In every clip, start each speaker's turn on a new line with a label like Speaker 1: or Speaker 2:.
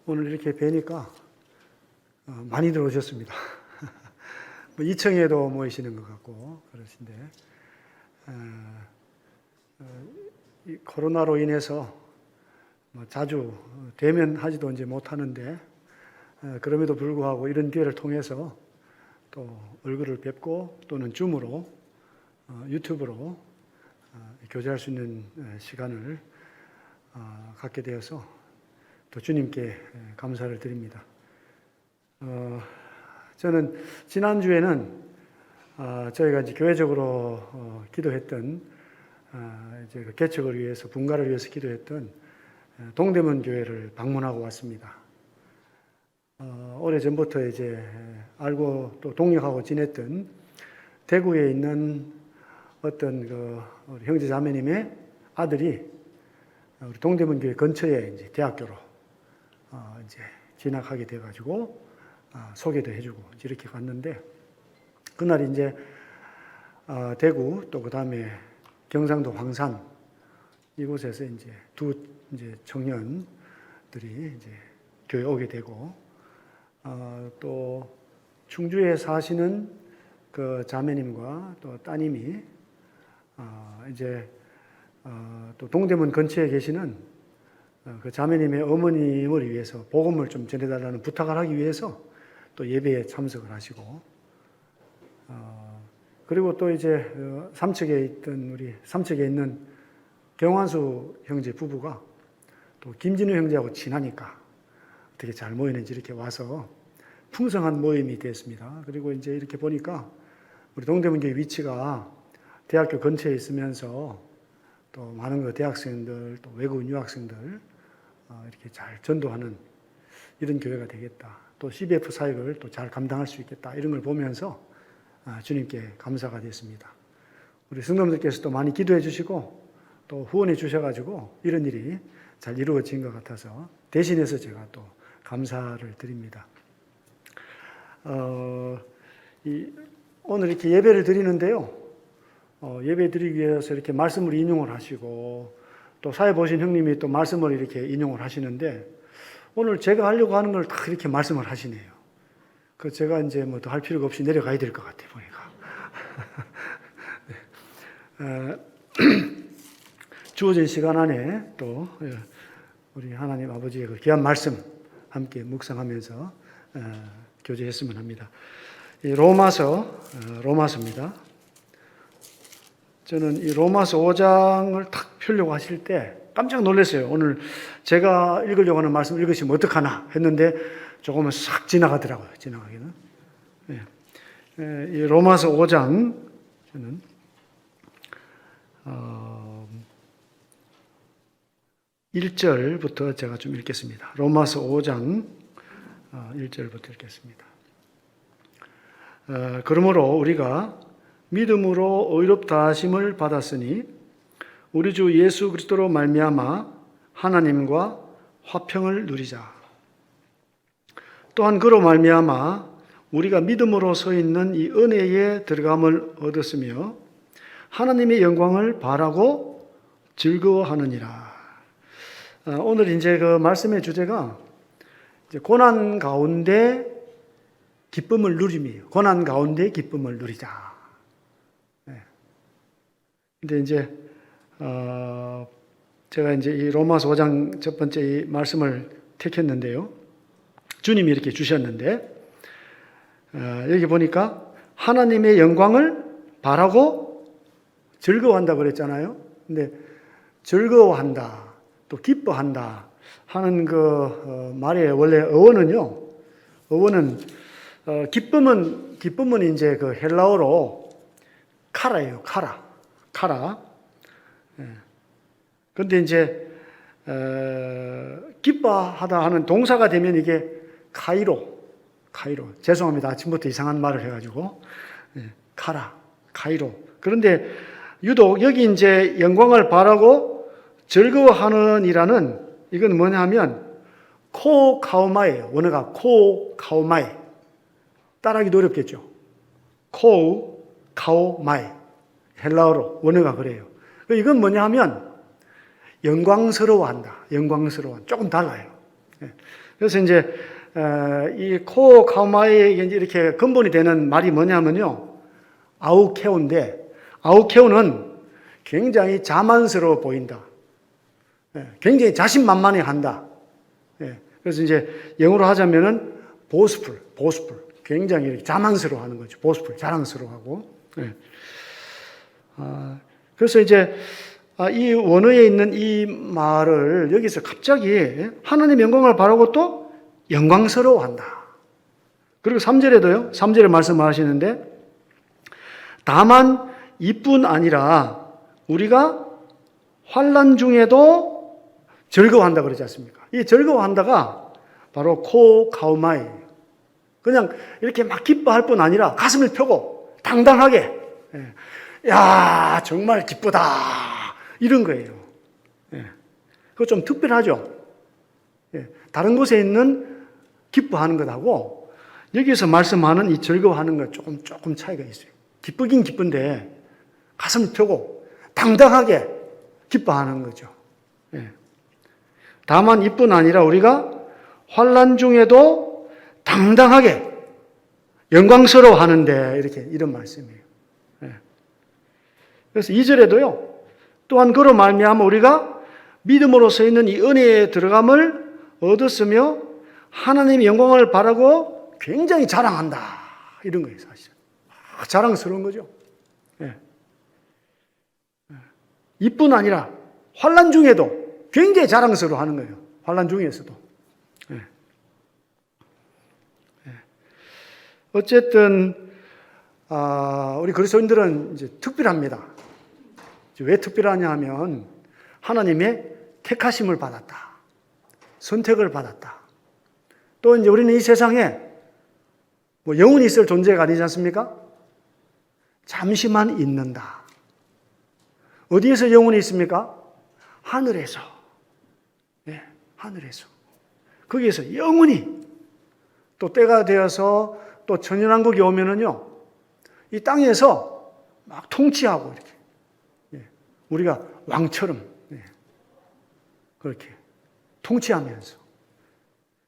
Speaker 1: 오늘 이렇게 뵈니까 많이 들어오셨습니다. 뭐 2층에도 모이시는 것 같고 그러신데 이 코로나로 인해서 뭐 자주 대면하지도 이제 못하는데 그럼에도 불구하고 이런 기회를 통해서 또 얼굴을 뵙고 또는 줌으로 유튜브로 교제할 수 있는 시간을 갖게 되어서 또 주님께 감사를 드립니다. 저는 지난주에는 저희가 이제 교회적으로 기도했던 이제 개척을 위해서 분가를 위해서 기도했던 동대문 교회를 방문하고 왔습니다. 오래 전부터 이제 알고 또 동역하고 지냈던 대구에 있는 어떤 우리 형제 자매님의 아들이 우리 동대문 교회 근처에 이제 대학교로 이제 진학하게 돼가지고 소개도 해주고 이렇게 갔는데 그날 이제 대구 또 그 다음에 경상도 황산 이곳에서 이제 두 청년들이 이제 교회 오게 되고 또 충주에 사시는 그 자매님과 또 따님이 이제 또 동대문 근처에 계시는 그 자매님의 어머님을 위해서 복음을 좀 전해달라는 부탁을 하기 위해서 또 예배에 참석을 하시고 그리고 또 이제 삼척에 있는 경환수 형제 부부가 또 김진우 형제하고 친하니까 어떻게 잘 모이는지 이렇게 와서 풍성한 모임이 됐습니다. 그리고 이제 이렇게 보니까 우리 동대문교회 위치가 대학교 근처에 있으면서 또 많은 대학생들 또 외국인 유학생들 이렇게 잘 전도하는 이런 교회가 되겠다. 또 CBF 사역을 또 잘 감당할 수 있겠다. 이런 걸 보면서 주님께 감사가 됐습니다. 우리 성도님들께서도 많이 기도해 주시고 또 후원해 주셔가지고 이런 일이 잘 이루어진 것 같아서 대신해서 제가 또 감사를 드립니다. 오늘 이렇게 예배를 드리는데요. 예배 드리기 위해서 이렇게 말씀을 인용을 하시고 또 사회 보신 형님이 또 말씀을 이렇게 인용을 하시는데 오늘 제가 하려고 하는 걸 다 이렇게 말씀을 하시네요. 그 제가 이제 뭐 더 할 필요가 없이 내려가야 될 것 같아요, 보니까. 네. 주어진 시간 안에 또 우리 하나님 아버지의 그 귀한 말씀 함께 묵상하면서 교제했으면 합니다. 이 로마서입니다. 저는 이 로마서 5장을 탁 펴려고 하실 때 깜짝 놀랐어요. 오늘 제가 읽으려고 하는 말씀 읽으시면 어떡하나 했는데 조금은 싹 지나가더라고요. 지나가기는. 네. 이 로마서 5장 저는 1절부터 제가 좀 읽겠습니다. 로마서 5장 1절부터 읽겠습니다. 그러므로 우리가 믿음으로 의롭다 하심을 받았으니 우리 주 예수 그리스도로 말미암아 하나님과 화평을 누리자. 또한 그로 말미암아 우리가 믿음으로 서 있는 이 은혜에 들어감을 얻었으며 하나님의 영광을 바라고 즐거워하느니라. 오늘 이제 그 말씀의 주제가 이제 고난 가운데 기쁨을 누림이에요. 고난 가운데 기쁨을 누리자. 네. 근데 이제 제가 이제 이 로마서 5장 첫 번째 이 말씀을 택했는데요. 주님이 이렇게 주셨는데 여기 보니까 하나님의 영광을 바라고 즐거워한다 그랬잖아요. 근데 즐거워한다, 또 기뻐한다 하는 그 말의 원래 어원은 기쁨은 이제 그 헬라어로 카라예요. 카라. 그런데 이제 기뻐하다 하는 동사가 되면 이게 카이로. 죄송합니다. 아침부터 이상한 말을 해가지고 카이로. 그런데 유독 여기 이제 영광을 바라고 즐거워하는 이라는 이건 뭐냐면 코카오마예요. 원어가 코카오마이. 따라하기도 어렵겠죠. 코카오마이. 헬라어로 원어가 그래요. 이건 뭐냐 하면 영광스러워한다. 조금 달라요. 그래서 이제 이 코 카우마이에 이렇게 근본이 되는 말이 뭐냐면요, 아우케오인데, 아우케오는 굉장히 자만스러워 보인다. 굉장히 자신만만해한다. 그래서 이제 영어로 하자면은 보스풀, 굉장히 이렇게 자만스러워하는 거죠. 보스풀, 자랑스러워하고. 그래서 이제 이 원어에 있는 이 말을 여기서 갑자기 하나님의 영광을 바라고 또 영광스러워한다. 그리고 3절에도요, 3절에 말씀하시는데, 다만 이뿐 아니라 우리가 환난 중에도 즐거워한다 그러지 않습니까? 이 즐거워한다가 바로 코 카우마이예요. 그냥 이렇게 막 기뻐할 뿐 아니라 가슴을 펴고 당당하게, 야, 정말 기쁘다, 이런 거예요. 그거 좀 특별하죠. 다른 곳에 있는 기뻐하는 것하고 여기서 말씀하는 이 즐거워하는 것 조금 차이가 있어요. 기쁘긴 기쁜데 가슴을 펴고 당당하게 기뻐하는 거죠. 다만 이뿐 아니라 우리가 환난 중에도 당당하게 영광스러워하는데, 이런 말씀이에요. 그래서 2절에도요, 또한 그로 말미암아 우리가 믿음으로써 있는 이 은혜에 들어감을 얻었으며 하나님의 영광을 바라고 굉장히 자랑한다, 이런 거예요. 사실 자랑스러운 거죠. 이뿐 아니라 환난 중에도 굉장히 자랑스러워하는 거예요. 환난 중에서도. 어쨌든 우리 그리스도인들은 이제 특별합니다. 왜 특별하냐 하면 하나님의 택하심을 받았다, 선택을 받았다. 또 이제 우리는 이 세상에 뭐 영원히 있을 존재가 아니지 않습니까? 잠시만 있는다. 어디에서 영원히 있습니까? 하늘에서. 하늘에서. 거기에서 영원히, 또 때가 되어서 또 천연왕국이 오면은요, 이 땅에서 막 통치하고 이렇게, 우리가 왕처럼 그렇게 통치하면서,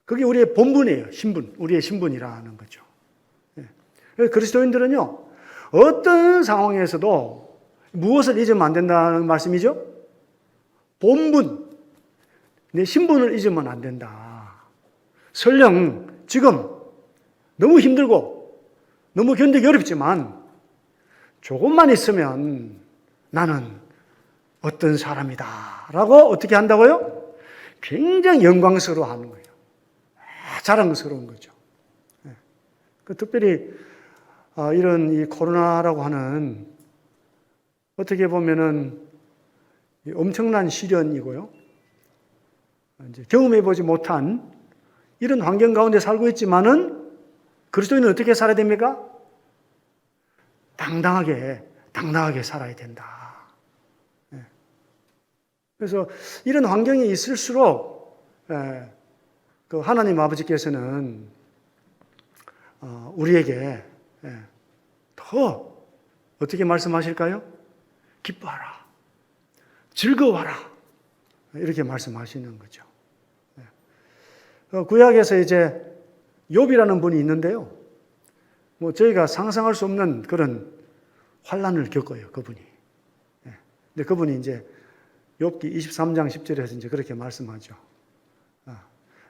Speaker 1: 그게 우리의 본분이에요. 신분, 우리의 신분이라는 거죠. 그리스도인들은요, 어떤 상황에서도 무엇을 잊으면 안 된다는 말씀이죠? 본분, 내 신분을 잊으면 안 된다. 설령 지금 너무 힘들고 너무 견디기 어렵지만 조금만 있으면 나는 어떤 사람이다 라고 어떻게 한다고요? 굉장히 영광스러워하는 거예요. 자랑스러운 거죠. 특별히 이런 이 코로나라고 하는, 어떻게 보면은 엄청난 시련이고요, 이제 경험해보지 못한 이런 환경 가운데 살고 있지만은 그리스도인은 어떻게 살아야 됩니까? 당당하게 살아야 된다. 그래서 이런 환경이 있을수록 그 하나님 아버지께서는 우리에게 더 어떻게 말씀하실까요? 기뻐하라, 즐거워하라, 이렇게 말씀하시는 거죠. 구약에서 이제 욥이라는 분이 있는데요, 뭐 저희가 상상할 수 없는 그런 환난을 겪어요, 그분이. 근데 그분이 이제 욥기 23장 10절에서 이제 그렇게 말씀하죠.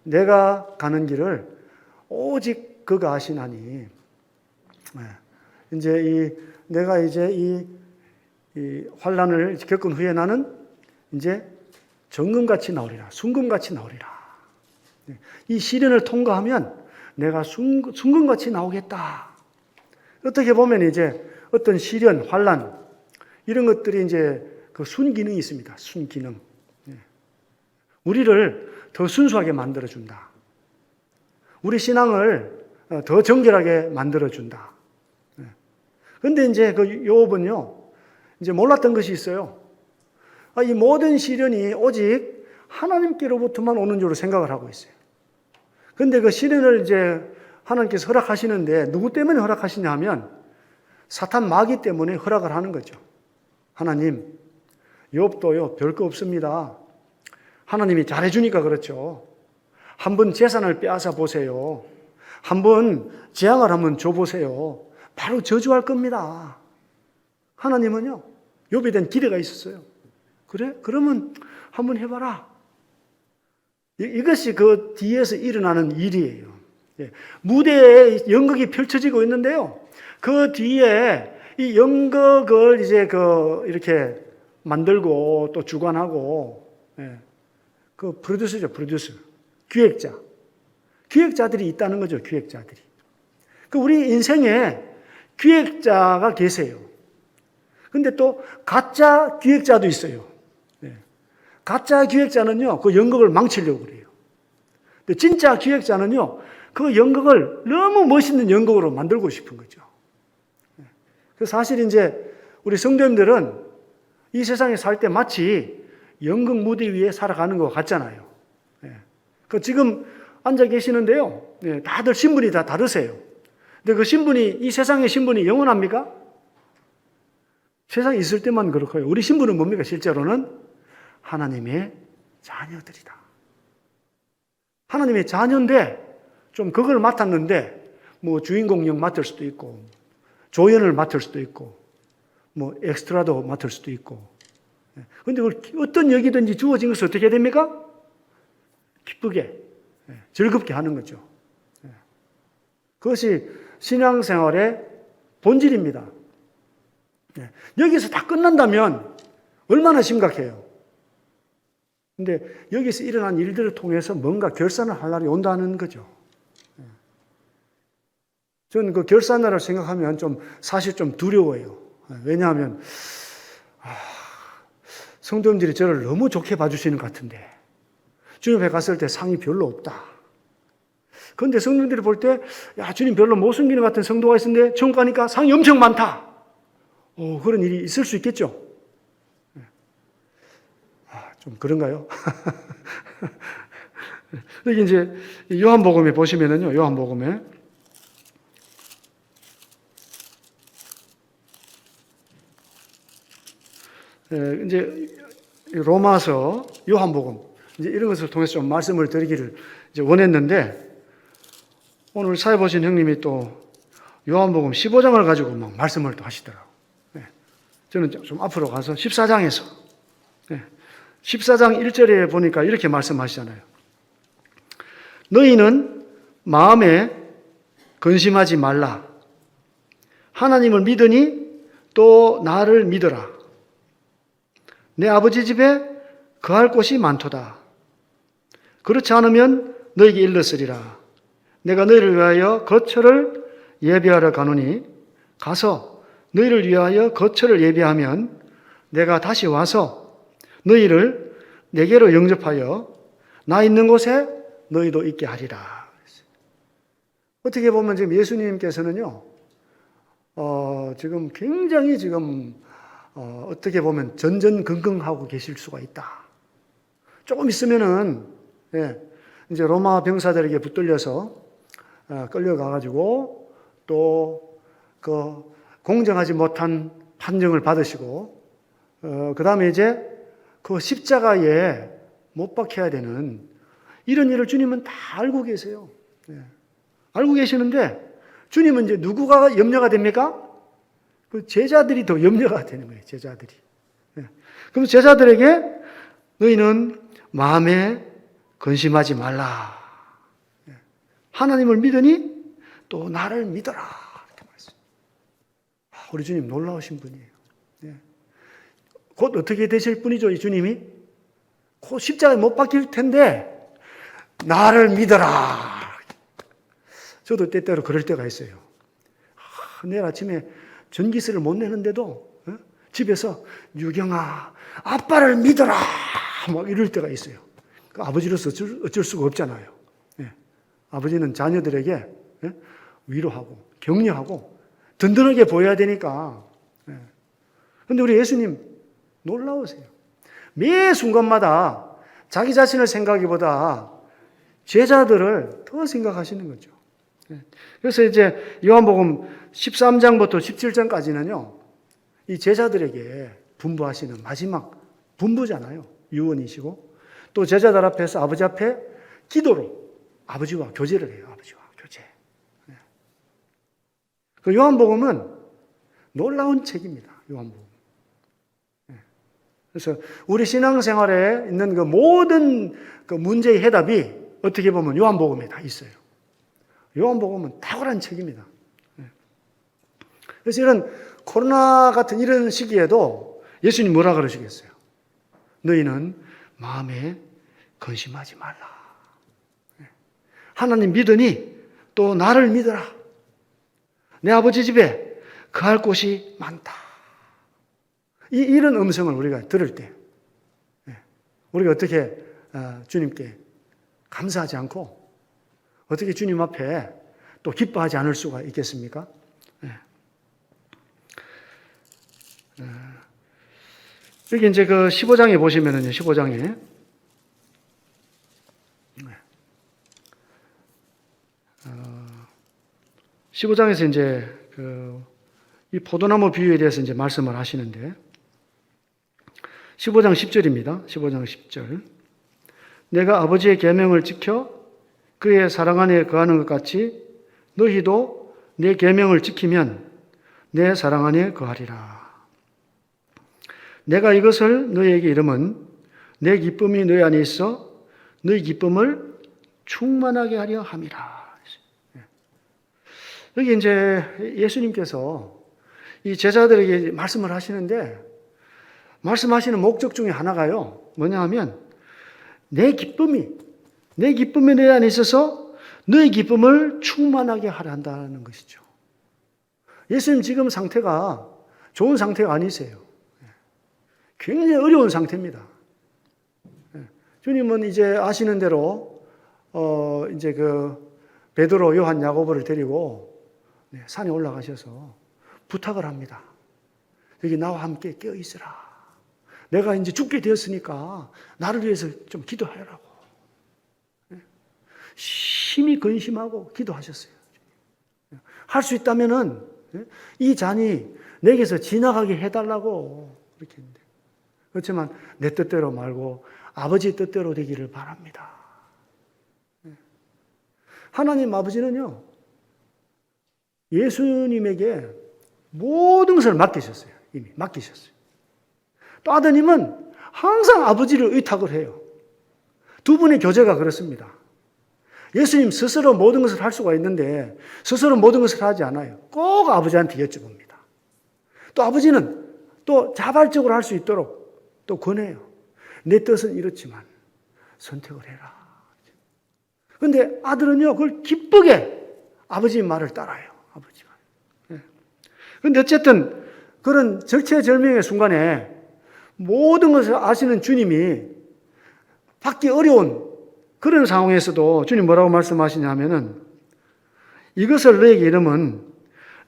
Speaker 1: 내가 가는 길을 오직 그가 아시나니, 이제 내가 이제 이 환난을 겪은 후에 나는 이제 정금같이 나오리라, 순금같이 나오리라. 이 시련을 통과하면 내가 순금같이 나오겠다. 어떻게 보면 이제 어떤 시련, 환난, 이런 것들이 이제 그 순기능이 있습니다. 순기능. 우리를 더 순수하게 만들어준다. 우리 신앙을 더 정결하게 만들어준다. 그런데 이제 그 욥은요, 이제 몰랐던 것이 있어요. 이 모든 시련이 오직 하나님께로부터만 오는 줄로 생각을 하고 있어요. 그런데 그 시련을 이제 하나님께서 허락하시는데 누구 때문에 허락하시냐 하면 사탄 마귀 때문에 허락을 하는 거죠. 하나님, 욥도요 별거 없습니다. 하나님이 잘해주니까 그렇죠. 한번 재산을 빼앗아 보세요. 한번 재앙을 한번 줘보세요. 바로 저주할 겁니다. 하나님은요, 욥에 대한 기대가 있었어요. 그래? 그러면 한번 해봐라. 이것이 그 뒤에서 일어나는 일이에요. 무대에 연극이 펼쳐지고 있는데요. 그 뒤에 이 연극을 이제 이렇게 만들고 또 주관하고, 그 프로듀서죠, 프로듀서. 기획자들이 있다는 거죠, 기획자들이. 그 우리 인생에 기획자가 계세요. 근데 또 가짜 기획자도 있어요. 가짜 기획자는요, 그 연극을 망치려고 그래요. 근데 진짜 기획자는요, 그 연극을 너무 멋있는 연극으로 만들고 싶은 거죠. 그래서 사실 이제 우리 성도님들은 이 세상에 살 때 마치 연극 무대 위에 살아가는 것 같잖아요. 그 지금 앉아 계시는데요, 다들 신분이 다 다르세요. 근데 그 신분이, 이 세상의 신분이 영원합니까? 세상에 있을 때만 그렇고요. 우리 신분은 뭡니까? 실제로는 하나님의 자녀들이다. 하나님의 자녀인데 좀 그걸 맡았는데 뭐 주인공 역 맡을 수도 있고 조연을 맡을 수도 있고 뭐 엑스트라도 맡을 수도 있고. 그런데 어떤 역이든지 주어진 것을 어떻게 됩니까? 기쁘게, 즐겁게 하는 거죠. 그것이 신앙생활의 본질입니다. 여기서 다 끝난다면 얼마나 심각해요. 근데 여기서 일어난 일들을 통해서 뭔가 결산을 할 날이 온다는 거죠. 저는 그 결산날을 생각하면 사실 좀 두려워요. 왜냐하면, 성도님들이 저를 너무 좋게 봐주시는 것 같은데, 주님 앞에 갔을 때 상이 별로 없다. 그런데 성도님들이 볼 때, 야, 주님 별로 못 숨기는 것 같은 성도가 있는데, 처음 가니까 상이 엄청 많다. 그런 일이 있을 수 있겠죠. 좀 그런가요? 여기 이제 요한복음에 보시면은요, 요한복음에 이제 로마서, 요한복음 이제 이런 것을 통해서 좀 말씀을 드리기를 이제 원했는데 오늘 사회 보신 형님이 또 요한복음 15장을 가지고 막 말씀을 또 하시더라고요. 저는 좀 앞으로 가서 14장에서 14장 1절에 보니까 이렇게 말씀하시잖아요. 너희는 마음에 근심하지 말라. 하나님을 믿으니 또 나를 믿어라. 내 아버지 집에 거할 곳이 많도다. 그렇지 않으면 너희에게 일렀으리라. 내가 너희를 위하여 거처를 예비하러 가노니 가서 너희를 위하여 거처를 예비하면 내가 다시 와서 너희를 내게로 영접하여 나 있는 곳에 너희도 있게 하리라. 어떻게 보면 지금 예수님께서는요, 지금 굉장히 어떻게 보면 전전긍긍하고 계실 수가 있다. 조금 있으면은, 이제 로마 병사들에게 붙들려서, 끌려가가지고, 또, 공정하지 못한 판정을 받으시고, 그 다음에 이제 그 십자가에 못 박혀야 되는 이런 일을 주님은 다 알고 계세요. 알고 계시는데, 주님은 이제 누구가 염려가 됩니까? 그 제자들이 더 염려가 되는 거예요, 제자들이. 그럼 제자들에게 너희는 마음에 근심하지 말라. 하나님을 믿으니 또 나를 믿어라. 이렇게 말씀. 우리 주님 놀라우신 분이에요. 곧 어떻게 되실 분이죠, 이 주님이? 곧 십자가에 못 박힐 텐데, 나를 믿어라. 저도 때때로 그럴 때가 있어요. 내일 아침에 전기세를 못 내는데도 집에서 유경아, 아빠를 믿어라. 막 이럴 때가 있어요. 그 아버지로서 어쩔 수가 없잖아요. 아버지는 자녀들에게 위로하고 격려하고 든든하게 보여야 되니까. 그런데 우리 예수님 놀라우세요. 매 순간마다 자기 자신을 생각하기보다 제자들을 더 생각하시는 거죠. 그래서 이제 요한복음 13장부터 17장까지는요, 이 제자들에게 분부하시는 마지막 분부잖아요. 유언이시고, 또 제자들 앞에서 아버지 앞에 기도로 아버지와 교제를 해요. 아버지와 교제. 그 요한복음은 놀라운 책입니다. 요한복음. 그래서 우리 신앙생활에 있는 그 모든 그 문제의 해답이 어떻게 보면 요한복음에 다 있어요. 요한복음은 탁월한 책입니다. 그래서 이런 코로나 같은 이런 시기에도 예수님 뭐라 그러시겠어요? 너희는 마음에 근심하지 말라. 하나님 믿으니 또 나를 믿어라. 내 아버지 집에 거할 곳이 많다. 이런 음성을 우리가 들을 때 우리가 어떻게 주님께 감사하지 않고 어떻게 주님 앞에 또 기뻐하지 않을 수가 있겠습니까? 여기 이제 그 15장에 보시면은요, 15장에 15장에서 이제 이 포도나무 비유에 대해서 이제 말씀을 하시는데 15장 10절입니다. 15장 10절. 내가 아버지의 계명을 지켜 그의 사랑 안에 거하는 것 같이 너희도 내 계명을 지키면 내 사랑 안에 거하리라. 내가 이것을 너희에게 이름은 내 기쁨이 너희 안에 있어 너희 기쁨을 충만하게 하려 함이라. 여기 이제 예수님께서 이 제자들에게 말씀을 하시는데 말씀하시는 목적 중에 하나가요. 뭐냐 하면 내 기쁨이 너희 안에 있어서 너희 기쁨을 충만하게 하려 한다는 것이죠. 예수님 지금 상태가 좋은 상태가 아니세요. 굉장히 어려운 상태입니다. 주님은 이제 아시는 대로 이제 그 베드로, 요한, 야고보를 데리고 산에 올라가셔서 부탁을 합니다. 여기 나와 함께 깨어 있으라. 내가 이제 죽게 되었으니까 나를 위해서 좀 기도하라고. 심히 근심하고 기도하셨어요. 할 수 있다면은 이 잔이 내게서 지나가게 해달라고 그렇게 했는데 그렇지만 내 뜻대로 말고 아버지 뜻대로 되기를 바랍니다. 하나님 아버지는요, 예수님에게 모든 것을 맡기셨어요. 이미 맡기셨어요. 또 아드님은 항상 아버지를 의탁을 해요. 두 분의 교제가 그렇습니다. 예수님 스스로 모든 것을 할 수가 있는데 스스로 모든 것을 하지 않아요. 꼭 아버지한테 여쭤봅니다. 또 아버지는 또 자발적으로 할 수 있도록 또 권해요. 내 뜻은 이렇지만 선택을 해라. 그런데 아들은요, 그걸 기쁘게 아버지의 말을 따라요. 아버지 말. 그런데 어쨌든 그런 절체절명의 순간에 모든 것을 아시는 주님이 받기 어려운 그런 상황에서도 주님 뭐라고 말씀하시냐면은 이것을 너에게 이름은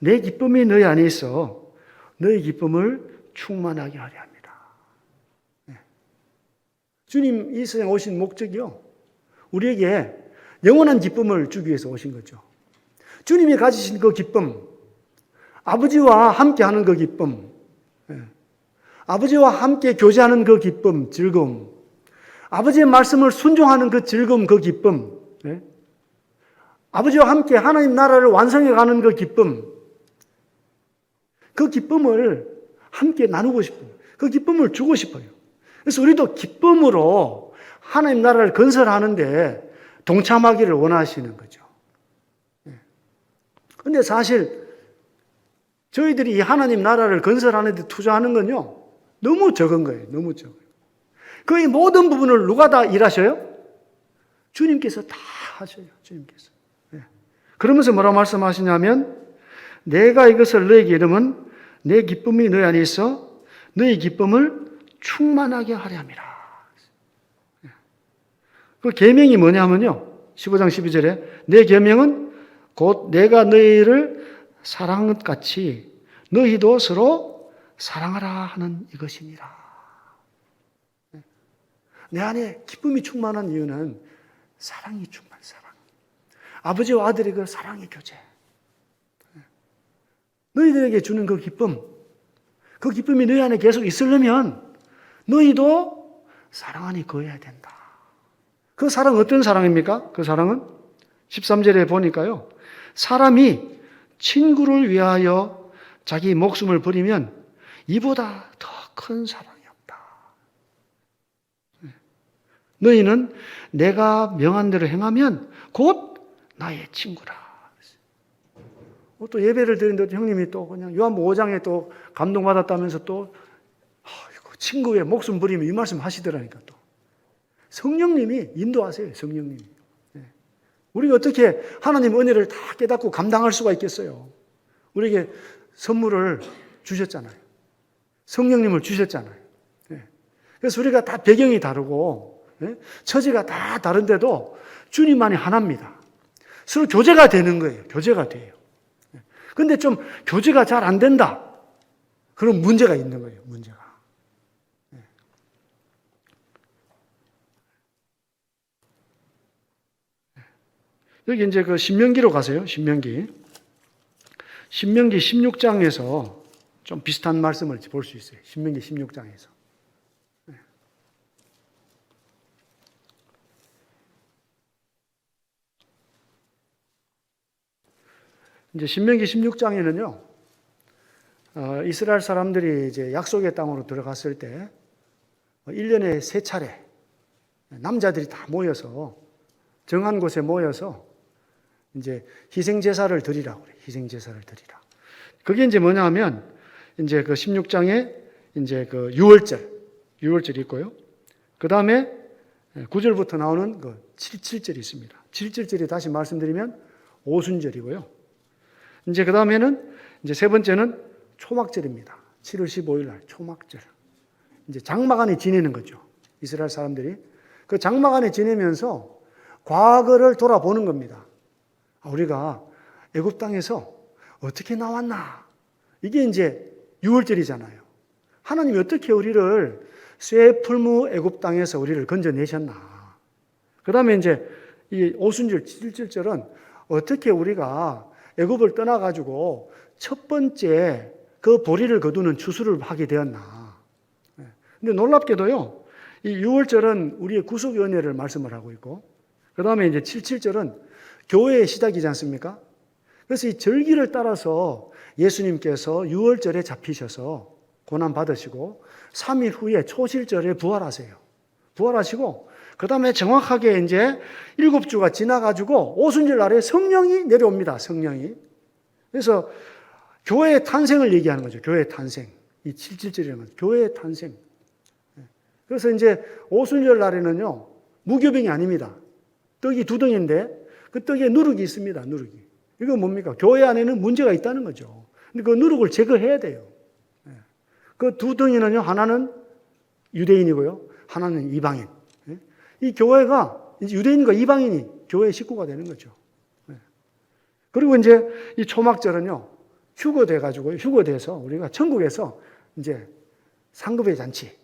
Speaker 1: 내 기쁨이 너희 안에 있어 너희 기쁨을 충만하게 하려 합니다. 주님 이 세상에 오신 목적이요, 우리에게 영원한 기쁨을 주기 위해서 오신 거죠. 주님이 가지신 그 기쁨, 아버지와 함께하는 그 기쁨, 아버지와 함께 교제하는 그 기쁨, 즐거움, 아버지의 말씀을 순종하는 그 즐거움, 그 기쁨, 아버지와 함께 하나님 나라를 완성해가는 그 기쁨, 그 기쁨을 함께 나누고 싶어요. 그 기쁨을 주고 싶어요. 그래서 우리도 기쁨으로 하나님 나라를 건설하는데 동참하기를 원하시는 거죠. 그런데 사실 저희들이 이 하나님 나라를 건설하는 데 투자하는 건요, 너무 적은 거예요. 너무 적어요. 거의 모든 부분을 누가 다 일하셔요? 주님께서 다 하셔요. 주님께서. 그러면서 뭐라고 말씀하시냐면 내가 이것을 너에게 이름은 내 기쁨이 너희 안에 있어 너희 기쁨을 충만하게 하려 함이라. 그 계명이 뭐냐면요, 15장 12절에 내 계명은 곧 내가 너희를 사랑한 것 같이 너희도 서로 사랑하라 하는 이것이니라. 내 안에 기쁨이 충만한 이유는 사랑이 충만, 사랑. 아버지와 아들의 그 사랑의 교제. 너희들에게 주는 그 기쁨이 너희 안에 계속 있으려면 너희도 사랑 안에 거해야 된다. 그 사랑은 어떤 사랑입니까? 그 사랑은 13절에 보니까요. 사람이 친구를 위하여 자기 목숨을 버리면 이보다 더 큰 사랑이 없다. 너희는 내가 명한 대로 행하면 곧 나의 친구라. 또 예배를 드리는데 형님이 또 그냥 요한복음 5장에 또 감동받았다면서 또 친구의 목숨 버리면 이 말씀 하시더라니까 또. 성령님이 인도하세요. 성령님이. 우리가 어떻게 하나님 은혜를 다 깨닫고 감당할 수가 있겠어요. 우리에게 선물을 주셨잖아요. 성령님을 주셨잖아요. 그래서 우리가 다 배경이 다르고 처지가 다 다른데도 주님만이 하나입니다. 서로 교제가 되는 거예요. 교제가 돼요. 근데 좀 교제가 잘 안 된다. 그런 문제가 있는 거예요. 문제가. 여기 이제 그 신명기로 가세요. 신명기 16장에서 좀 비슷한 말씀을 볼 수 있어요. 신명기 16장에서. 이제 신명기 16장에는요, 이스라엘 사람들이 이제 약속의 땅으로 들어갔을 때 1년에 3차례 남자들이 다 모여서 정한 곳에 모여서 이제 희생 제사를 드리라고 그래. 희생 제사를 드리라. 그게 이제 뭐냐면 이제 그 16장에 이제 그 유월절이 있고요. 그다음에 9절부터 나오는 그 7절이 있습니다. 7절이 다시 말씀드리면 오순절이고요. 이제 그다음에는 이제 세 번째는 초막절입니다. 7월 15일 날 초막절. 이제 장막 안에 지내는 거죠. 이스라엘 사람들이 그 장막 안에 지내면서 과거를 돌아보는 겁니다. 우리가 애굽 땅에서 어떻게 나왔나? 이게 이제 유월절이잖아요. 하나님이 어떻게 우리를 쇠풀무 애굽 땅에서 우리를 건져내셨나? 그다음에 이제 이 오순절 7절은 어떻게 우리가 애굽을 떠나가지고 첫 번째 그 보리를 거두는 추수를 하게 되었나? 근데 놀랍게도요, 이 유월절은 우리의 구속의 은혜를 말씀을 하고 있고, 그 다음에 이제 77절은 교회의 시작이지 않습니까? 그래서 이 절기를 따라서 예수님께서 유월절에 잡히셔서 고난받으시고 3일 후에 초실절에 부활하세요. 부활하시고 그 다음에 정확하게 이제 7주가 지나가지고 오순절 날에 성령이 내려옵니다. 성령이. 그래서 교회의 탄생을 얘기하는 거죠. 교회의 탄생. 이 77절이라는 건 교회의 탄생. 그래서 이제 오순절 날에는요, 무교병이 아닙니다. 떡이 2덩인데 그 떡에 누룩이 있습니다. 누룩이. 이거 뭡니까? 교회 안에는 문제가 있다는 거죠. 근데 그 누룩을 제거해야 돼요. 그 2덩이는요, 하나는 유대인이고요, 하나는 이방인. 이 교회가 이제 유대인과 이방인이 교회의 식구가 되는 거죠. 그리고 이제 이 초막절은요, 휴거돼서 우리가 천국에서 이제 상급의 잔치,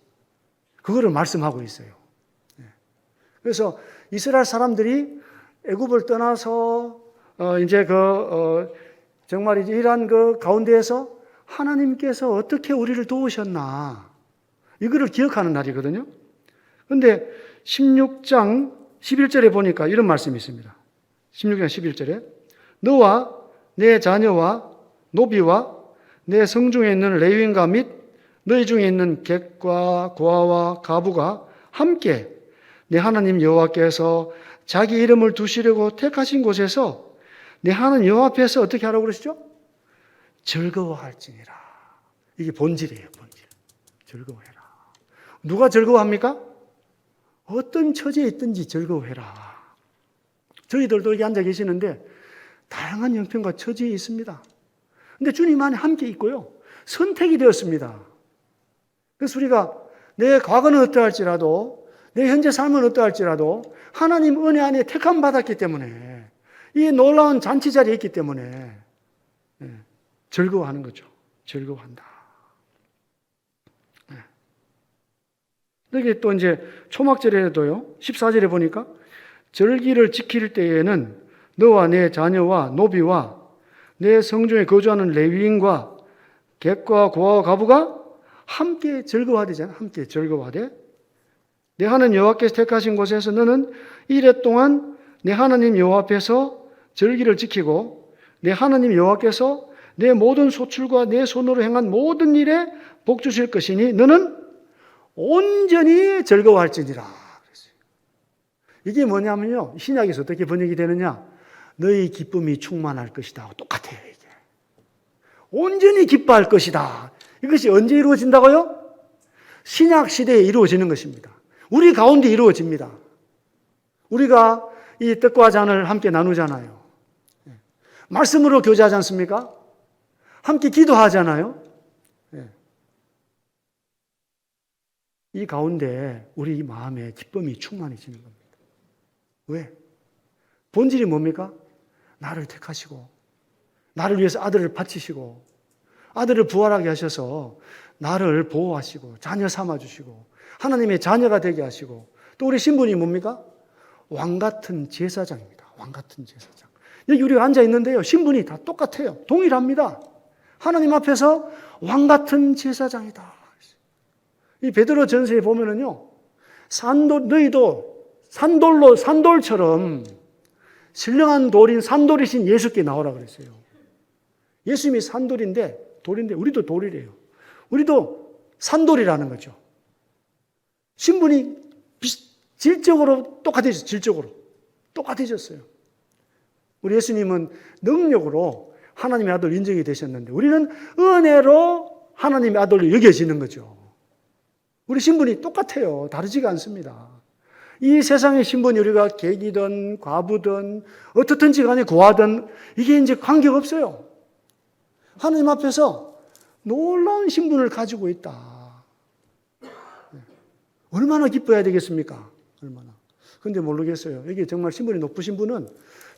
Speaker 1: 그거를 말씀하고 있어요. 그래서 이스라엘 사람들이 애굽을 떠나서 이제 정말 이제 이러한 그 가운데에서 하나님께서 어떻게 우리를 도우셨나, 이거를 기억하는 날이거든요. 그런데 16장 11절에 보니까 이런 말씀이 있습니다. 16장 11절에 너와 내 자녀와 노비와 내 성중에 있는 레위인과 및 너희 중에 있는 객과 고아와 가부가 함께 내 하나님 여호와께서 자기 이름을 두시려고 택하신 곳에서 내 하나님 여호와 앞에서 어떻게 하라고 그러시죠? 즐거워할지니라. 이게 본질이에요, 본질. 즐거워해라. 누가 즐거워합니까? 어떤 처지에 있든지 즐거워해라. 저희들도 여기 앉아 계시는데 다양한 형편과 처지에 있습니다. 근데 주님 안에 함께 있고요, 선택이 되었습니다. 그래서 우리가 내 과거는 어떠할지라도, 내 현재 삶은 어떠할지라도 하나님 은혜 안에 택함 받았기 때문에, 이 놀라운 잔치 자리에 있기 때문에 즐거워하는 거죠. 즐거워한다. 여기 또 이제 초막절에도요, 14절에 보니까 절기를 지킬 때에는 너와 내 자녀와 노비와 내 성중에 거주하는 레위인과 객과 고아와 가부가 함께 즐거워하되잖아. 함께 즐거워하되 내 하나님 여호와께서 택하신 곳에서 너는 이래 동안
Speaker 2: 내 하나님 여호와 앞에서 절기를 지키고 내 하나님 여호와께서 내 모든 소출과 내 손으로 행한 모든 일에 복 주실 것이니 너는 온전히 즐거워할지니라. 이게 뭐냐면요, 신약에서 어떻게 번역이 되느냐, 너희 기쁨이 충만할 것이다. 똑같아요, 이게. 온전히 기뻐할 것이다. 이것이 언제 이루어진다고요? 신약 시대에 이루어지는 것입니다. 우리 가운데 이루어집니다. 우리가 이 떡과 잔을 함께 나누잖아요. 말씀으로 교제하지 않습니까? 함께 기도하잖아요. 이 가운데 우리 마음에 기쁨이 충만해지는 겁니다. 왜? 본질이 뭡니까? 나를 택하시고 나를 위해서 아들을 바치시고 아들을 부활하게 하셔서 나를 보호하시고 자녀 삼아주시고 하나님의 자녀가 되게 하시고 또 우리 신분이 뭡니까? 왕같은 제사장입니다. 왕같은 제사장. 여기 우리가 앉아있는데요, 신분이 다 똑같아요. 동일합니다. 하나님 앞에서 왕같은 제사장이다. 이 베드로 전서에 보면은요, 너희도 산돌처럼 신령한 돌인 산돌이신 예수께 나오라 그랬어요. 예수님이 산돌인데, 돌인데, 우리도 돌이래요. 우리도 산돌이라는 거죠. 신분이 질적으로 똑같아졌어요. 질적으로. 똑같아졌어요. 우리 예수님은 능력으로 하나님의 아들 인정이 되셨는데, 우리는 은혜로 하나님의 아들로 여겨지는 거죠. 우리 신분이 똑같아요. 다르지가 않습니다. 이 세상의 신분이 우리가 객이든 과부든 어떻든지 간에 고하든 이게 이제 관계가 없어요. 하나님 앞에서 놀라운 신분을 가지고 있다. 얼마나 기뻐해야 되겠습니까? 얼마나. 근데 모르겠어요. 여기 정말 신분이 높으신 분은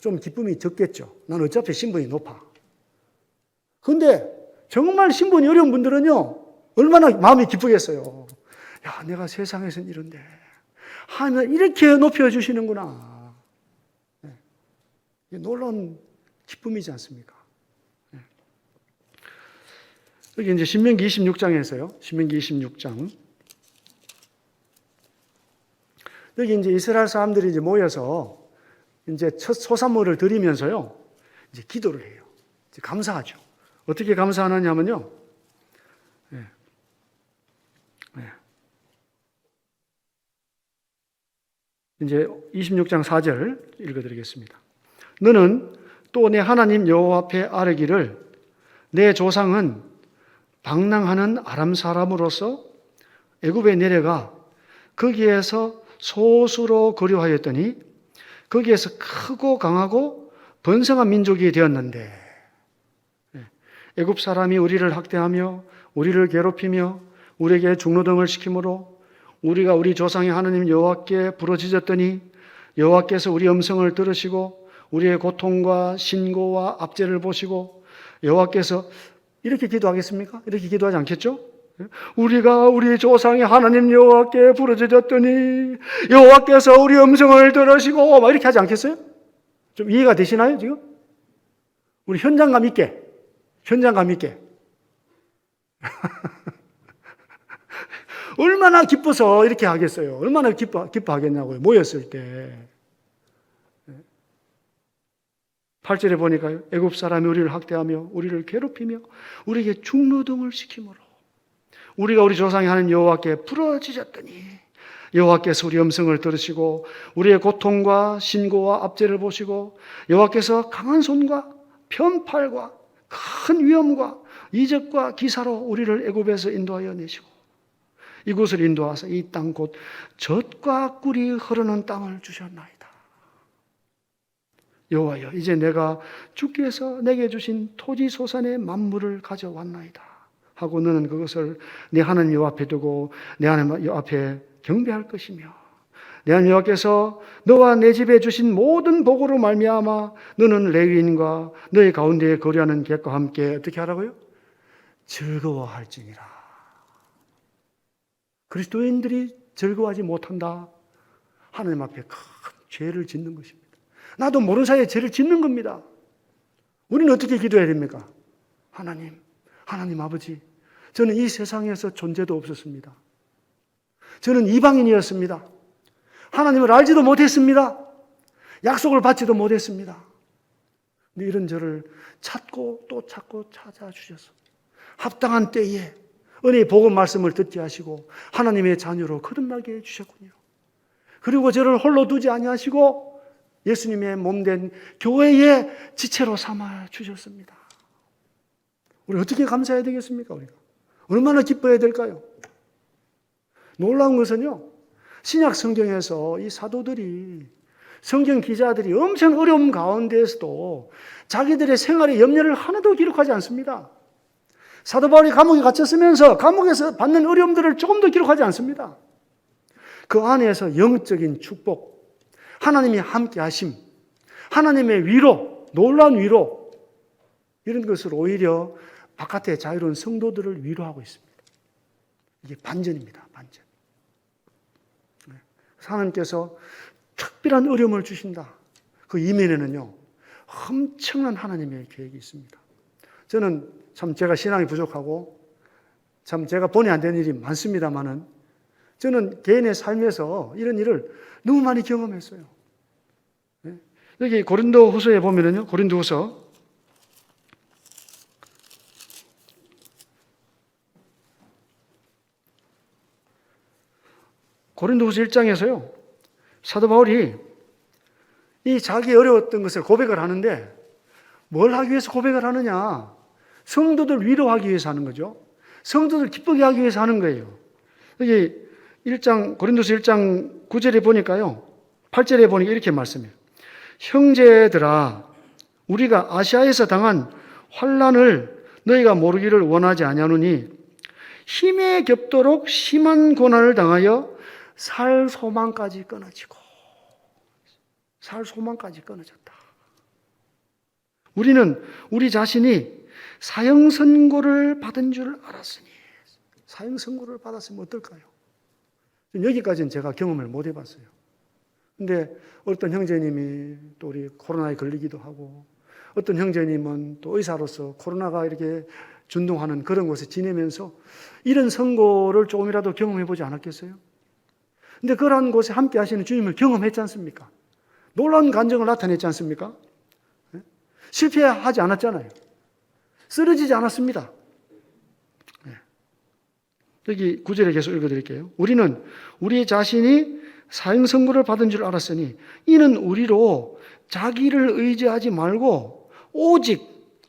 Speaker 2: 좀 기쁨이 적겠죠. 난 어차피 신분이 높아. 근데 정말 신분이 어려운 분들은요, 얼마나 마음이 기쁘겠어요. 야, 내가 세상에서는 이런데 하나님 이렇게 높여주시는구나. 놀라운 기쁨이지 않습니까? 여기 이제 신명기 26장에서요. 신명기 26장. 여기 이제 이스라엘 사람들이 이제 모여서 이제 첫 소산물을 드리면서요, 이제 기도를 해요. 이제 감사하죠. 어떻게 감사하느냐면요. 이제 26장 4절 읽어드리겠습니다. 너는 또 내 하나님 여호와 앞에 아뢰기를 내 조상은 방랑하는 아람 사람으로서 애굽에 내려가 거기에서 소수로 거류하였더니 거기에서 크고 강하고 번성한 민족이 되었는데 애굽 사람이 우리를 학대하며 우리를 괴롭히며 우리에게 중노동을 시키므로 우리가 우리 조상의 하나님 여호와께 부르짖었더니 여호와께서 우리 음성을 들으시고 우리의 고통과 신고와 압제를 보시고 여호와께서 이렇게 기도하겠습니까? 이렇게 기도하지 않겠죠? 우리가 우리 조상의 하나님 여호와께 부르짖었더니 여호와께서 우리 음성을 들으시고 막 이렇게 하지 않겠어요? 좀 이해가 되시나요, 지금? 우리 현장감 있게. 얼마나 기뻐서 이렇게 하겠어요? 얼마나 기뻐하겠냐고요, 모였을 때. 8절에 보니까 애굽 사람이 우리를 학대하며 우리를 괴롭히며 우리에게 중노동을 시키므로 우리가 우리 조상의 하나님 여호와께 부르짖었더니 여호와께서 우리 음성을 들으시고 우리의 고통과 신고와 압제를 보시고 여호와께서 강한 손과 편팔과 큰 위엄과 이적과 기사로 우리를 애굽에서 인도하여 내시고 이곳을 인도하사 이 땅 곧 젖과 꿀이 흐르는 땅을 주셨나이다. 여호와여, 이제 내가 주께서 내게 주신 토지 소산의 만물을 가져왔나이다 하고 너는 그것을 내 하나님 여호와 앞에 두고 내 하나님 여호와 앞에 경배할 것이며 내 하나님 여호와께서 너와 내 집에 주신 모든 복으로 말미암아 너는 레위인과 너의 가운데에 거류하는 객과 함께 어떻게 하라고요? 즐거워할지니라. 그리스도인들이 즐거워하지 못한다. 하나님 앞에 큰 죄를 짓는 것입니다. 나도 모르는 사이에 죄를 짓는 겁니다. 우리는 어떻게 기도해야 됩니까? 하나님 아버지, 저는 이 세상에서 존재도 없었습니다. 저는 이방인이었습니다. 하나님을 알지도 못했습니다.
Speaker 1: 약속을 받지도 못했습니다. 근데 이런 저를 찾고 또 찾고 찾아주셔서 합당한 때에 은혜의 복음 말씀을 듣게 하시고 하나님의 자녀로 거듭나게 해주셨군요. 그리고 저를 홀로 두지 아니하시고 예수님의 몸된 교회의 지체로 삼아 주셨습니다. 우리 어떻게 감사해야 되겠습니까? 우리가 얼마나 기뻐해야 될까요? 놀라운 것은요, 신약 성경에서 이 사도들이, 성경 기자들이 엄청 어려움 가운데에서도 자기들의 생활의 염려를 하나도 기록하지 않습니다. 사도 바울이 감옥에 갇혔으면서 감옥에서 받는 어려움들을 조금도 기록하지 않습니다. 그 안에서 영적인 축복, 하나님이 함께 하심, 하나님의 위로, 놀라운 위로, 이런 것을 오히려 바깥의 자유로운 성도들을 위로하고 있습니다. 이게 반전입니다. 반전. 하나님께서 특별한 어려움을 주신다. 그 이면에는요, 엄청난 하나님의 계획이 있습니다. 저는 참 제가 신앙이 부족하고 참 제가 본의 안 되는 일이 많습니다만은 저는 개인의 삶에서 이런 일을 너무 많이 경험했어요. 여기 고린도후서에 보면은요, 고린도후서 고린도후서 1장에서요. 사도 바울이 이 자기 어려웠던 것을 고백을 하는데 뭘 하기 위해서 고백을 하느냐? 성도들 위로하기 위해서 하는 거죠. 성도들 기쁘게 하기 위해서 하는 거예요. 여기 1장 고린도서 1장 9절에 보니까요. 8절에 보니까 이렇게 말씀해요. 형제들아 우리가 아시아에서 당한 환난을 너희가 모르기를 원하지 아니하노니 힘에 겹도록 심한 고난을 당하여 살 소망까지 끊어지고 살 소망까지 끊어졌다. 우리는 우리 자신이 사형 선고를 받은 줄 알았으니 사형 선고를 받았으면 어떨까요? 여기까지는 제가 경험을 못 해봤어요. 근데 어떤 형제님이 또 우리 코로나에 걸리기도 하고 어떤 형제님은 또 의사로서 코로나가 이렇게 준동하는 그런 곳에 지내면서 이런 선고를 조금이라도 경험해 보지 않았겠어요? 근데 그러한 곳에 함께 하시는 주님을 경험했지 않습니까? 놀라운 간증을 나타냈지 않습니까? 실패하지 않았잖아요. 쓰러지지 않았습니다. 여기 9절에 계속 읽어드릴게요. 우리는 우리 자신이 사형 선고를 받은 줄 알았으니 이는 우리로 자기를 의지하지 말고 오직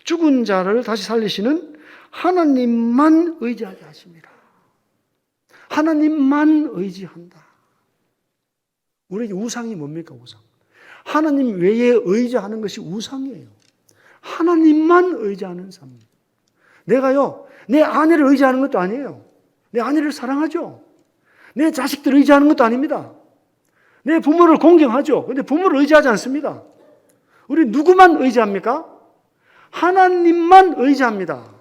Speaker 1: 죽은 자를 다시 살리시는 하나님만 의지하게 하십니다. 하나님만 의지한다. 우리에게 우상이 뭡니까? 우상. 하나님 외에 의지하는 것이 우상이에요. 하나님만 의지하는 삶. 내가요, 내 아내를 의지하는 것도 아니에요. 내 아내를 사랑하죠. 내 자식들을 의지하는 것도 아닙니다. 내 부모를 공경하죠. 그런데 부모를 의지하지 않습니다. 우리 누구만 의지합니까? 하나님만 의지합니다.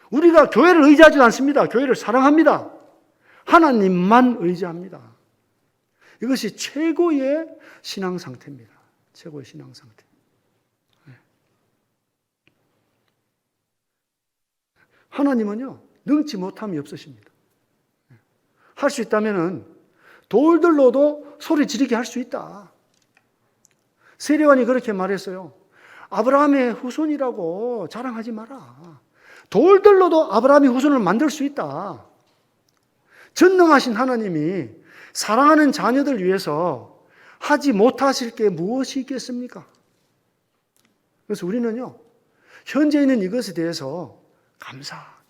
Speaker 1: 우리가 교회를 의지하지 않습니다. 교회를 사랑합니다. 하나님만 의지합니다. 이것이 최고의 신앙 상태입니다. 최고의 신앙 상태. 하나님은요, 능치 못함이 없으십니다. 할 수 있다면은 돌들로도 소리 지르게 할 수 있다. 세례요한이 그렇게 말했어요. 아브라함의 후손이라고 자랑하지 마라. 돌들로도 아브라함의 후손을 만들 수 있다. 전능하신 하나님이 사랑하는 자녀들 위해서 하지 못하실 게 무엇이 있겠습니까? 그래서 우리는요, 현재 있는 이것에 대해서 감사하게.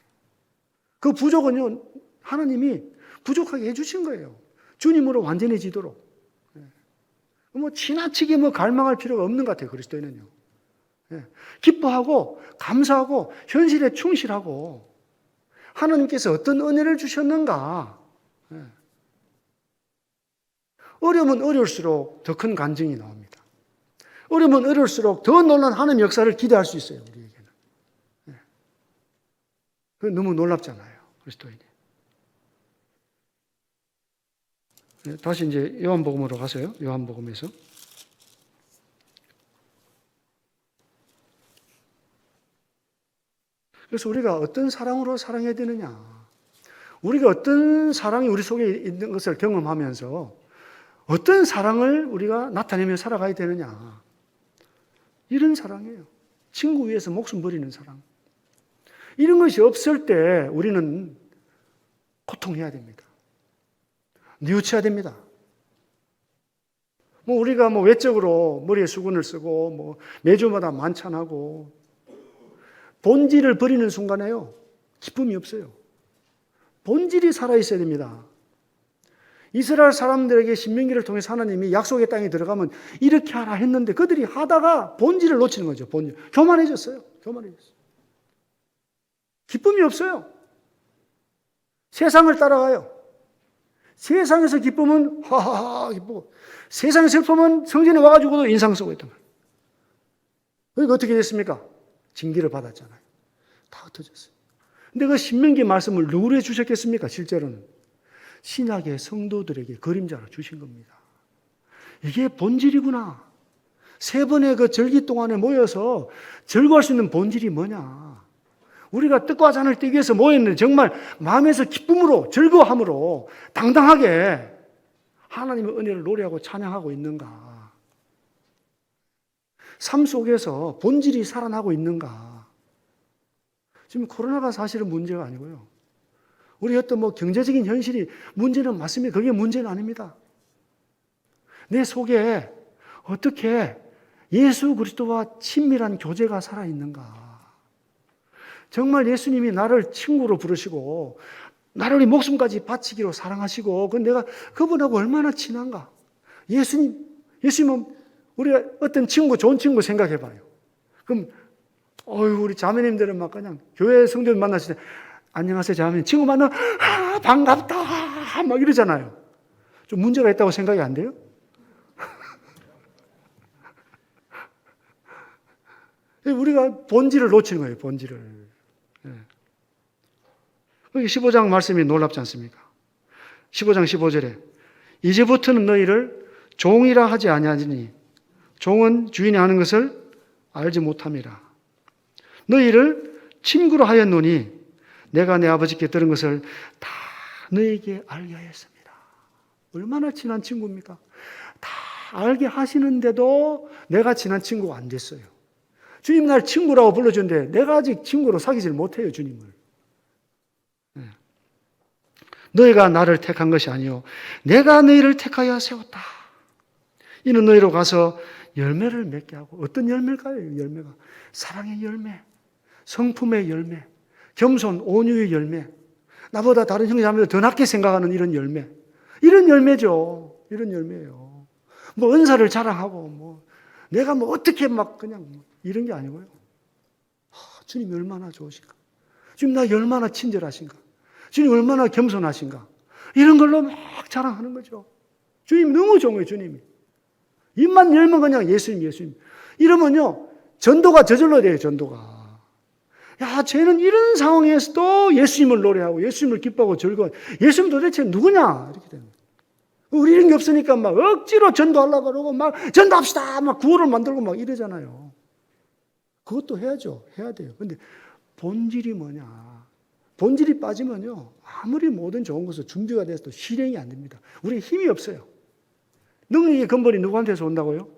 Speaker 1: 그 부족은요, 하나님이 부족하게 해주신 거예요. 주님으로 완전해지도록. 지나치게 갈망할 필요가 없는 것 같아요, 그리스도인은요. 기뻐하고, 감사하고, 현실에 충실하고, 하나님께서 어떤 은혜를 주셨는가. 어려우면 어려울수록 더 큰 간증이 나옵니다. 어려우면 어려울수록 더 놀라운 하나님 역사를 기대할 수 있어요, 우리에게는. 그건 너무 놀랍잖아요, 그리스도인이. 다시 이제 요한복음으로 가세요. 요한복음에서. 그래서 우리가 어떤 사랑으로 사랑해야 되느냐. 우리가 어떤 사랑이 우리 속에 있는 것을 경험하면서
Speaker 2: 어떤 사랑을 우리가 나타내며 살아가야 되느냐. 이런 사랑이에요. 친구 위해서 목숨 버리는 사랑. 이런 것이 없을 때 우리는 고통해야 됩니다. 뉘우쳐야 됩니다. 우리가 외적으로 머리에 수건을 쓰고 매주마다 만찬하고 본질을 버리는 순간에요. 기쁨이 없어요. 본질이 살아있어야 됩니다. 이스라엘 사람들에게 신명기를 통해서 하나님이 약속의 땅에 들어가면 이렇게 하라 했는데 그들이 하다가 본질을 놓치는 거죠. 본질. 교만해졌어요. 교만해졌어요. 기쁨이 없어요. 세상을 따라가요. 세상에서 기쁨은 하하하 기쁘고 세상의 슬픔은 성전에 와가지고도 인상 쓰고 있단 말이에요. 그러니까 어떻게 됐습니까? 징계를 받았잖아요. 다 흩어졌어요. 근데 그 신명기 말씀을 누구로 주셨겠습니까? 실제로는 신약의 성도들에게 그림자로 주신 겁니다. 이게 본질이구나. 3번의 그 절기 동안에 모여서 즐거워할 수 있는 본질이 뭐냐. 우리가 떡과 잔을 떼기 위해서 모였는데 정말 마음에서 기쁨으로 즐거워함으로 당당하게 하나님의 은혜를 노래하고 찬양하고 있는가. 삶 속에서 본질이 살아나고 있는가. 지금 코로나가 사실은 문제가 아니고요. 우리 어떤 경제적인 현실이 문제는 맞습니다. 그게 문제는 아닙니다. 내 속에 어떻게 예수 그리스도와 친밀한 교제가 살아있는가. 정말 예수님이 나를 친구로 부르시고 나를 목숨까지 바치기로 사랑하시고 내가 그분하고 얼마나 친한가. 예수님은 우리가 어떤 친구, 좋은 친구 생각해 봐요. 그럼 우리 자매님들은 막 그냥 교회 성도들 만났을 때 안녕하세요 자매님 친구 만나 반갑다 막 이러잖아요. 좀 문제가 있다고 생각이 안 돼요? 우리가 본질을 놓치는 거예요. 본질을. 여기 15장 말씀이 놀랍지 않습니까? 15장 15절에 이제부터는 너희를 종이라 하지 아니하니 종은 주인이 하는 것을 알지 못함이라. 너희를 친구로 하였노니 내가 내 아버지께 들은 것을 다 너희에게 알게 하였습니다. 얼마나 친한 친구입니까? 다 알게 하시는데도 내가 친한 친구가 안 됐어요. 주님 날 친구라고 불러주는데 내가 아직 친구로 사귀질 못해요. 주님을. 너희가 나를 택한 것이 아니요 내가 너희를 택하여 세웠다. 이는 너희로 가서 열매를 맺게 하고. 어떤 열매일까요? 열매가 사랑의 열매, 성품의 열매, 겸손, 온유의 열매, 나보다 다른 형제자매들 더 낫게 생각하는 이런 열매. 이런 열매죠. 이런 열매예요. 은사를 자랑하고 내가 어떻게 그냥 이런 게 아니고요. 주님이 얼마나 좋으신가. 주님 나 얼마나 친절하신가. 주님 얼마나 겸손하신가. 이런 걸로 막 자랑하는 거죠. 주님 너무 좋은 거예요. 주님이. 입만 열면 그냥 예수님. 이러면요. 전도가 저절로 돼요. 전도가. 야, 쟤는 이런 상황에서도 예수님을 노래하고 예수님을 기뻐하고 즐거워. 예수님 도대체 누구냐? 이렇게 되는 거예요. 우리 이런 게 없으니까 막 억지로 전도하려고 그러고 막 전도합시다. 막 구호를 만들고 막 이러잖아요. 그것도 해야죠. 해야 돼요. 근데 본질이 뭐냐? 본질이 빠지면요. 아무리 모든 좋은 것을 준비가 돼서 실행이 안 됩니다. 우리에 힘이 없어요. 능력의 근본이 누구한테서 온다고요?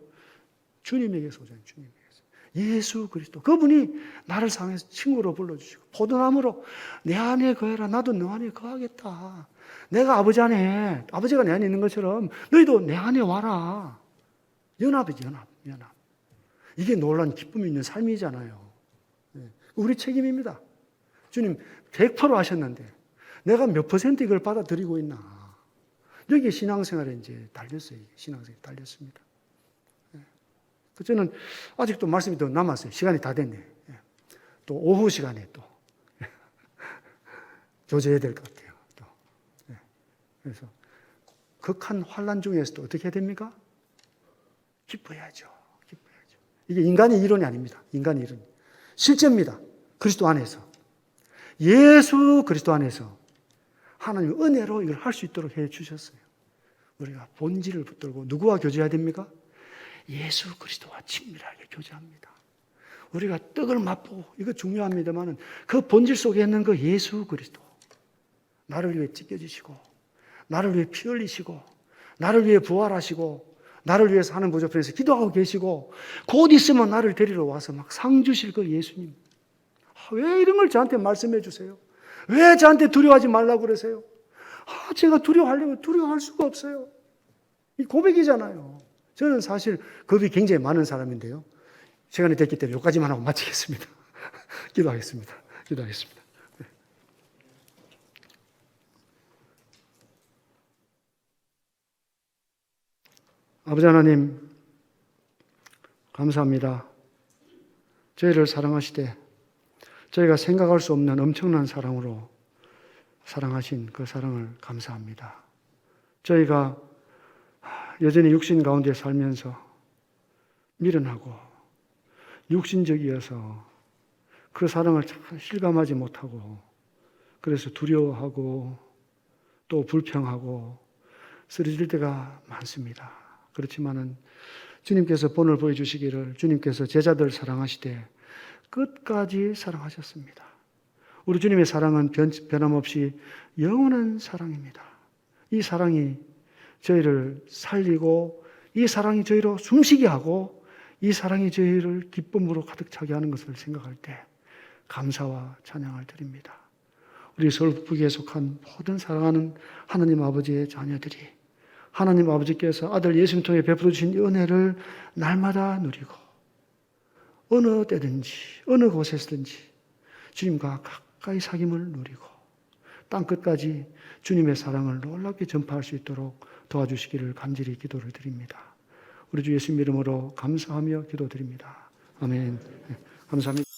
Speaker 2: 주님에게서 오잖아요. 주님에게서. 예수 그리스도. 그분이 나를 사랑해서 친구로 불러주시고 포도나무로 내 안에 거해라. 나도 너 안에 거하겠다. 내가 아버지가 내 안에 있는 것처럼 너희도 내 안에 와라. 연합이지, 연합. 이게 놀라운 기쁨이 있는 삶이잖아요. 우리 책임입니다. 주님 100% 하셨는데 내가 몇 퍼센트 이걸 받아들이고 있나. 여기 신앙생활에 이제 달렸어요. 신앙생활에 달렸습니다. 저는 아직도 말씀이 더 남았어요. 시간이 다 됐네. 또 오후 시간에 또 교제해야 될 것 같아요. 또. 그래서 극한 환난 중에서도 어떻게 해야 됩니까? 기뻐야죠. 이게 인간의 이론이 아닙니다. 인간의 이론. 실제입니다. 그리스도 안에서. 예수 그리스도 안에서 하나님의 은혜로 이걸 할 수 있도록 해 주셨어요. 우리가 본질을 붙들고 누구와 교제해야 됩니까? 예수 그리스도와 친밀하게 교제합니다. 우리가 떡을 맛보고 이거 중요합니다만 그 본질 속에 있는 그 예수 그리스도 나를 위해 찢겨지시고 나를 위해 피 흘리시고 나를 위해 부활하시고 나를 위해서 하는 부조편에서 기도하고 계시고 곧 있으면 나를 데리러 와서 막 상 주실 그 예수님. 왜 이런 걸 저한테 말씀해 주세요? 왜 저한테 두려워하지 말라고 그러세요? 제가 두려워할 수가 없어요. 이 고백이잖아요. 저는 사실 겁이 굉장히 많은 사람인데요. 시간이 됐기 때문에 여기까지만 하고 마치겠습니다. 기도하겠습니다. 아버지 하나님, 감사합니다. 저희를 사랑하시되 저희가 생각할 수 없는 엄청난 사랑으로 사랑하신 그 사랑을 감사합니다. 저희가 여전히 육신 가운데 살면서 미련하고 육신적이어서 그 사랑을 실감하지 못하고 그래서 두려워하고 또 불평하고 쓰러질 때가 많습니다. 그렇지만은 주님께서 본을 보여주시기를 주님께서 제자들 사랑하시되 끝까지 사랑하셨습니다. 우리 주님의 사랑은 변함없이 영원한 사랑입니다. 이 사랑이 저희를 살리고 이 사랑이 저희로 숨쉬게 하고 이 사랑이 저희를 기쁨으로 가득 차게 하는 것을 생각할 때 감사와 찬양을 드립니다. 우리 서울북부에 속한 모든 사랑하는 하나님 아버지의 자녀들이 하나님 아버지께서 아들 예수님 통해 베풀어 주신 은혜를 날마다 누리고 어느 때든지 어느 곳에서든지 주님과 가까이 사귐을 누리고 땅끝까지 주님의 사랑을 놀랍게 전파할 수 있도록 도와주시기를 간절히 기도를 드립니다. 우리 주 예수님 이름으로 감사하며 기도드립니다. 아멘. 감사합니다.